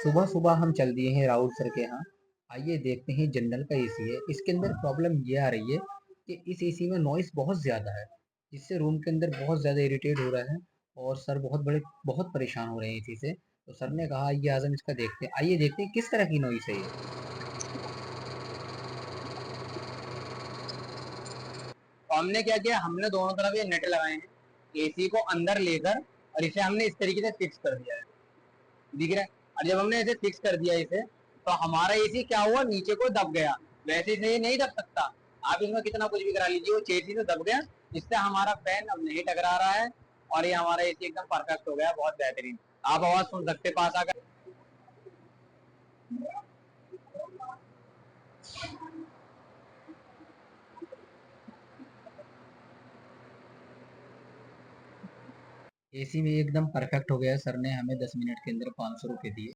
सुबह सुबह हम चल दिए हैं राउत सर के यहाँ। आइए देखते हैं, जनरल का एसी है। इसके अंदर प्रॉब्लम ये आ रही है कि इस एसी में नॉइस बहुत ज़्यादा है, जिससे रूम के अंदर बहुत ज़्यादा इरिटेट हो रहा है। और सर बहुत परेशान हो रहे हैं एसी से। तो सर ने कहा आइए आज हम इसका देखते हैं। आइए देखते हैं किस तरह की नॉइस है ये। तो हमने क्या किया, हमने दोनों तरफ ये नेट लगाए हैं एसी को अंदर लेकर, और इसे हमने इस तरीके से फिक्स कर दिया है, दिख रहा है। और जब हमने इसे फिक्स कर दिया इसे, तो हमारा एसी क्या हुआ, नीचे को दब गया। वैसे से ये नहीं दब सकता, आप इसमें कितना कुछ भी करा लीजिए, वो चेसी से दब गया। इससे हमारा फैन अब नहीं टकरा रहा है, और ये हमारा एसी एकदम परफेक्ट हो गया, बहुत बेहतरीन। आप आवाज सुन सकते पास आकर। एसी में एकदम परफेक्ट हो गया। सर ने हमें 10 मिनट के अंदर 500 रुपये दिए।